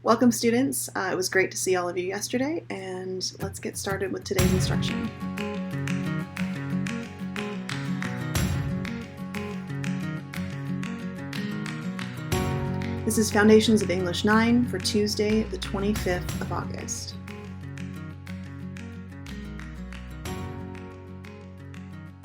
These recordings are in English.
Welcome students. It was great to see all of you yesterday, and let's get started with today's instruction. This is Foundations of English 9 for Tuesday, the 25th of August.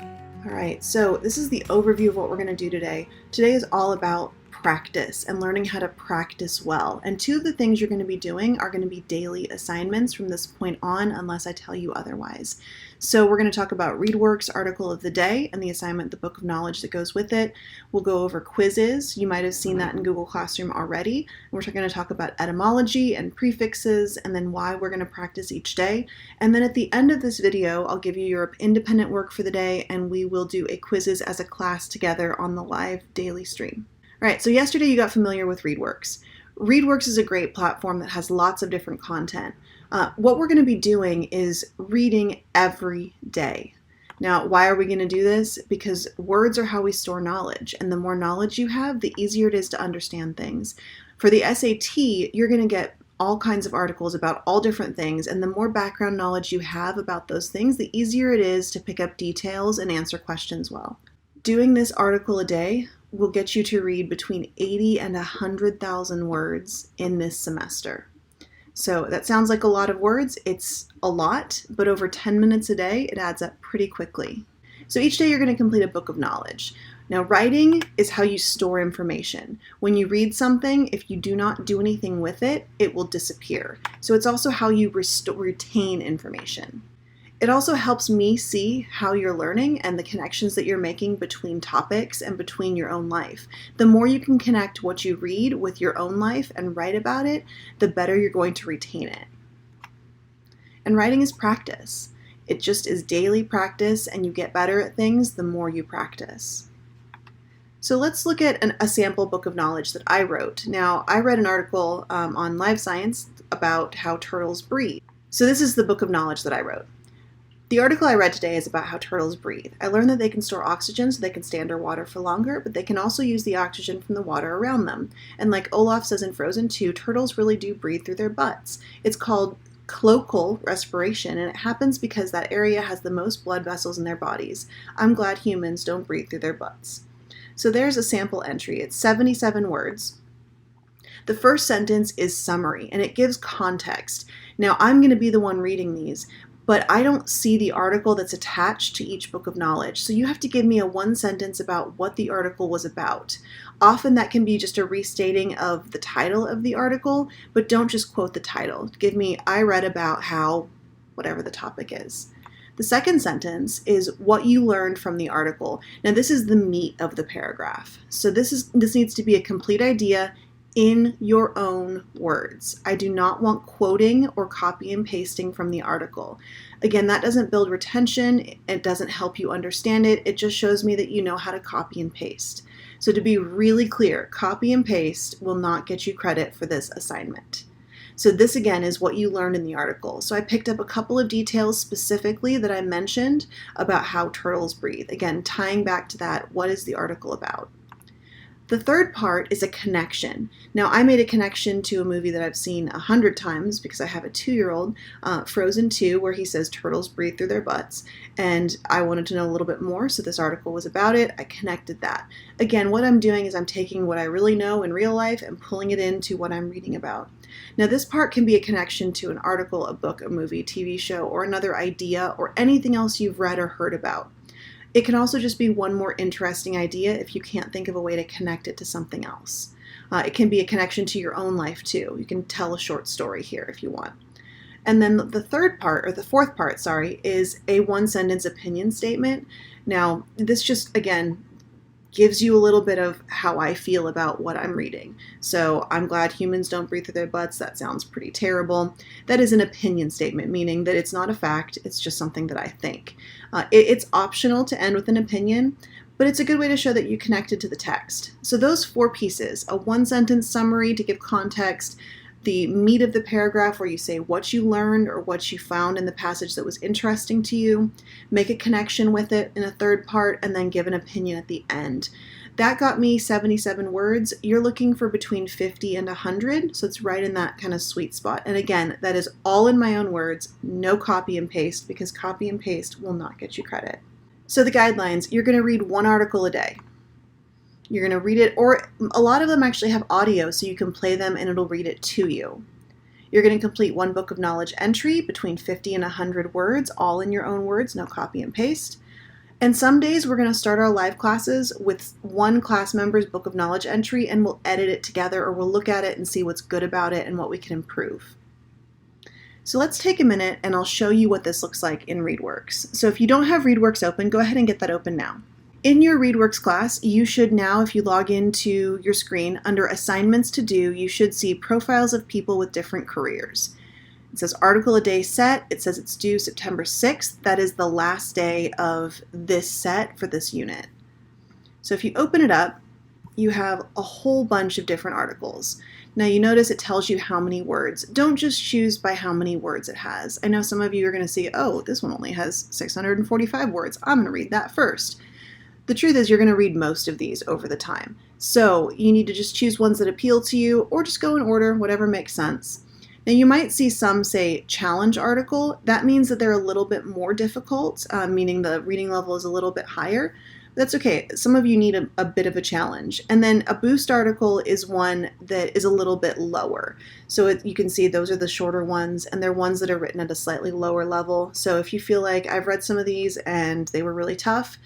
All right, so this is the overview of what we're going to do today. Today is all about practice and learning how to practice well. And two of the things you're going to be doing are going to be daily assignments from this point on, unless I tell you otherwise. So we're going to talk about ReadWorks article of the day and the assignment, the book of knowledge that goes with it. We'll go over quizzes. You might have seen that in Google Classroom already. And we're going to talk about etymology and prefixes and then why we're going to practice each day. And then at the end of this video, I'll give you your independent work for the day, and we will do a quizzes as a class together on the live daily stream. All right, so yesterday you got familiar with ReadWorks. ReadWorks is a great platform that has lots of different content. What we're going to be doing is reading every day. Now, why are we going to do this? Because words are how we store knowledge, and the more knowledge you have, the easier it is to understand things. For the SAT, you're going to get all kinds of articles about all different things, and the more background knowledge you have about those things, the easier it is to pick up details and answer questions well. Doing this article a day will get you to read between 80 and 100,000 words in this semester. So that sounds like a lot of words. It's a lot, but over 10 minutes a day, it adds up pretty quickly. So each day you're going to complete a book of knowledge. Now, writing is how you store information. When you read something, if you do not do anything with it, it will disappear. So it's also how you retain information. It also helps me see how you're learning and the connections that you're making between topics and between your own life. The more you can connect what you read with your own life and write about it, the better you're going to retain it. And writing is practice. It just is daily practice, and you get better at things the more you practice. So let's look at a sample book of knowledge that I wrote. Now, I read an article on Live Science about how turtles breathe. So this is the book of knowledge that I wrote. The article I read today is about how turtles breathe. I learned that they can store oxygen so they can stay underwater for longer, but they can also use the oxygen from the water around them. And like Olaf says in Frozen 2, turtles really do breathe through their butts. It's called cloacal respiration, and it happens because that area has the most blood vessels in their bodies. I'm glad humans don't breathe through their butts. So there's a sample entry. It's 77 words. The first sentence is summary, and it gives context. Now, I'm going to be the one reading these, but I don't see the article that's attached to each book of knowledge. So you have to give me a one sentence about what the article was about. Often that can be just a restating of the title of the article, but don't just quote the title. Give me, I read about how, whatever the topic is. The second sentence is what you learned from the article. Now this is the meat of the paragraph. So this needs to be a complete idea in your own words. I do not want quoting or copy and pasting from the article. Again, that doesn't build retention. It doesn't help you understand it. It just shows me that you know how to copy and paste. So to be really clear, copy and paste will not get you credit for this assignment. So this again is what you learned in the article. So I picked up a couple of details specifically that I mentioned about how turtles breathe. Again, tying back to that, what is the article about? The third part is a connection. Now, I made a connection to a movie that I've seen 100 times because I have a 2-year-old, Frozen 2, where he says turtles breathe through their butts. And I wanted to know a little bit more, so this article was about it. I connected that. Again, what I'm doing is I'm taking what I really know in real life and pulling it into what I'm reading about. Now, this part can be a connection to an article, a book, a movie, TV show, or another idea, or anything else you've read or heard about. It can also just be one more interesting idea if you can't think of a way to connect it to something else. It can be a connection to your own life too. You can tell a short story here if you want. And then the fourth part, is a one-sentence opinion statement. Now, this just, again, gives you a little bit of how I feel about what I'm reading. So I'm glad humans don't breathe through their butts. That sounds pretty terrible. That is an opinion statement, meaning that it's not a fact. It's just something that I think. It's optional to end with an opinion, but it's a good way to show that you connected to the text. So those 4 pieces, a one-sentence summary to give context, the meat of the paragraph where you say what you learned or what you found in the passage that was interesting to you, make a connection with it in a third part, and then give an opinion at the end. That got me 77 words. You're looking for between 50 and 100, so it's right in that kind of sweet spot. And again, that is all in my own words, no copy and paste, because copy and paste will not get you credit. So the guidelines, you're going to read one article a day. You're going to read it, or a lot of them actually have audio, so you can play them and it'll read it to you. You're going to complete one book of knowledge entry between 50 and 100 words, all in your own words, no copy and paste. And some days we're going to start our live classes with one class member's book of knowledge entry, and we'll edit it together, or we'll look at it and see what's good about it and what we can improve. So let's take a minute and I'll show you what this looks like in ReadWorks. So if you don't have ReadWorks open, go ahead and get that open now. In your ReadWorks class, you should now, if you log into your screen, under assignments to do, you should see profiles of people with different careers. It says article a day set. It says it's due September 6th. That is the last day of this set for this unit. So if you open it up, you have a whole bunch of different articles. Now you notice it tells you how many words. Don't just choose by how many words it has. I know some of you are going to see, oh, this one only has 645 words. I'm going to read that first. The truth is you're going to read most of these over the time. So you need to just choose ones that appeal to you, or just go in order, whatever makes sense. Now you might see some say challenge article. That means that they're a little bit more difficult, meaning the reading level is a little bit higher. That's okay. Some of you need a bit of a challenge. And then a boost article is one that is a little bit lower. So you can see those are the shorter ones, and they're ones that are written at a slightly lower level. So if you feel like I've read some of these and they were really tough,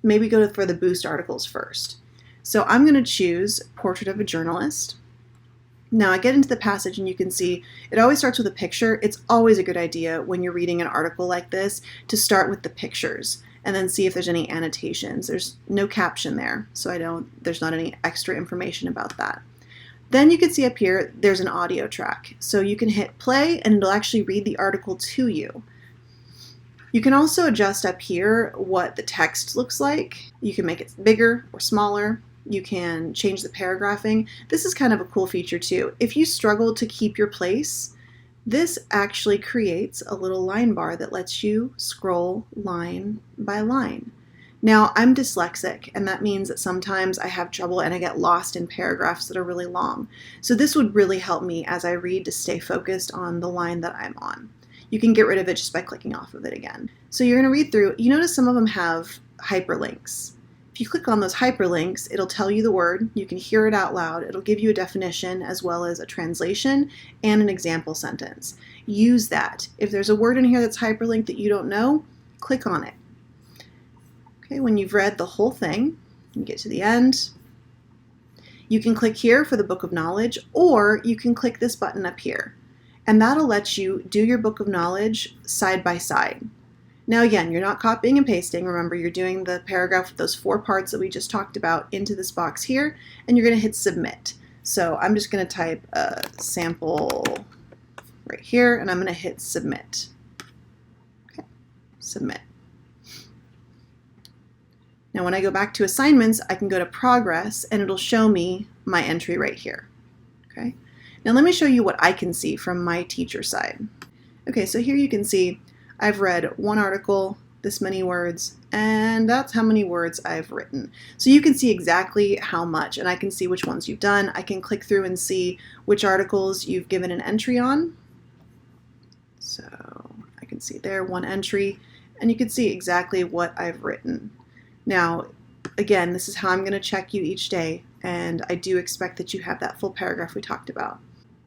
maybe go for the boost articles first. So I'm going to choose Portrait of a Journalist. Now I get into the passage and you can see it always starts with a picture. It's always a good idea when you're reading an article like this to start with the pictures and then see if there's any annotations. There's no caption there, so there's not any extra information about that. Then you can see up here there's an audio track. So you can hit play and it'll actually read the article to you. You can also adjust up here what the text looks like. You can make it bigger or smaller. You can change the paragraphing. This is kind of a cool feature too. If you struggle to keep your place, this actually creates a little line bar that lets you scroll line by line. Now, I'm dyslexic, and that means that sometimes I have trouble and I get lost in paragraphs that are really long. So this would really help me as I read to stay focused on the line that I'm on. You can get rid of it just by clicking off of it again. So you're going to read through. You notice some of them have hyperlinks. If you click on those hyperlinks, it'll tell you the word. You can hear it out loud. It'll give you a definition as well as a translation and an example sentence. Use that. If there's a word in here that's hyperlinked that you don't know, click on it. Okay, when you've read the whole thing, you get to the end, you can click here for the book of knowledge, or you can click this button up here. And that'll let you do your book of knowledge side by side. Now again, you're not copying and pasting. Remember, you're doing the paragraph with those 4 parts that we just talked about into this box here, and you're going to hit submit. So I'm just going to type a sample right here, and I'm going to hit submit. Okay, submit. Now when I go back to assignments, I can go to progress, and it'll show me my entry right here. Okay. Now let me show you what I can see from my teacher side. Okay, so here you can see I've read one article, this many words, and that's how many words I've written. So you can see exactly how much, and I can see which ones you've done. I can click through and see which articles you've given an entry on. So I can see there one entry, and you can see exactly what I've written. Now, again, this is how I'm going to check you each day, and I do expect that you have that full paragraph we talked about.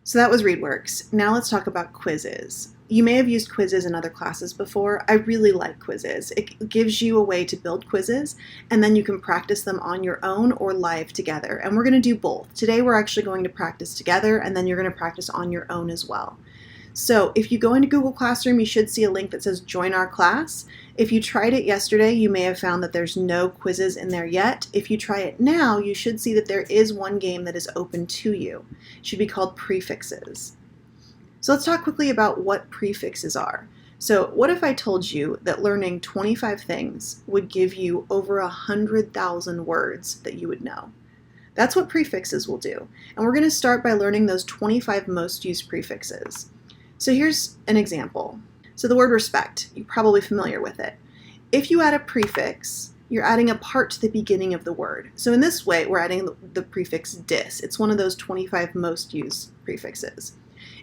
So that was ReadWorks. Now let's talk about quizzes. You may have used quizzes in other classes before. I really like quizzes. It gives you a way to build quizzes, and then you can practice them on your own or live together. And we're going to do both. Today we're actually going to practice together, and then you're going to practice on your own as well. So if you go into Google Classroom, you should see a link that says join our class. If you tried it yesterday, you may have found that there's no quizzes in there yet. If you try it now, you should see that there is one game that is open to you. It should be called Prefixes. So let's talk quickly about what prefixes are. So what if I told you that learning 25 things would give you over 100,000 words that you would know? That's what prefixes will do. And we're going to start by learning those 25 most used prefixes. So here's an example. So the word respect, you're probably familiar with it. If you add a prefix, you're adding a part to the beginning of the word. So in this way, we're adding the prefix dis. It's one of those 25 most used prefixes.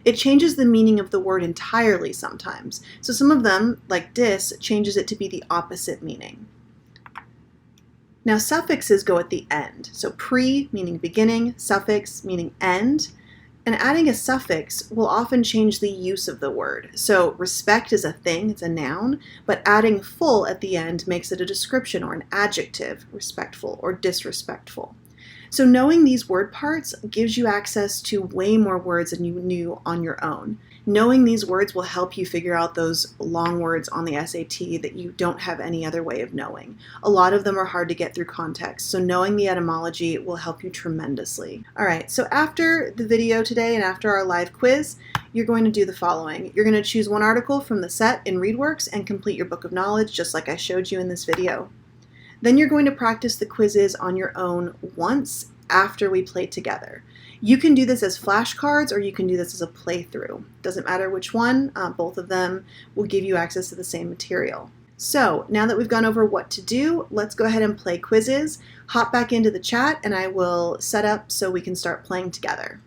It changes the meaning of the word entirely sometimes. So some of them, like dis, changes it to be the opposite meaning. Now suffixes go at the end. So pre meaning beginning, suffix meaning end. And adding a suffix will often change the use of the word. So respect is a thing, it's a noun, but adding full at the end makes it a description or an adjective, respectful or disrespectful. So knowing these word parts gives you access to way more words than you knew on your own. Knowing these words will help you figure out those long words on the SAT that you don't have any other way of knowing. A lot of them are hard to get through context, so knowing the etymology will help you tremendously. All right, so after the video today and after our live quiz, you're going to do the following. You're going to choose one article from the set in ReadWorks and complete your book of knowledge just like I showed you in this video. Then you're going to practice the quizzes on your own once after we play together. You can do this as flashcards or you can do this as a playthrough. Doesn't matter which one, both of them will give you access to the same material. So now that we've gone over what to do, let's go ahead and play quizzes. Hop back into the chat and I will set up so we can start playing together.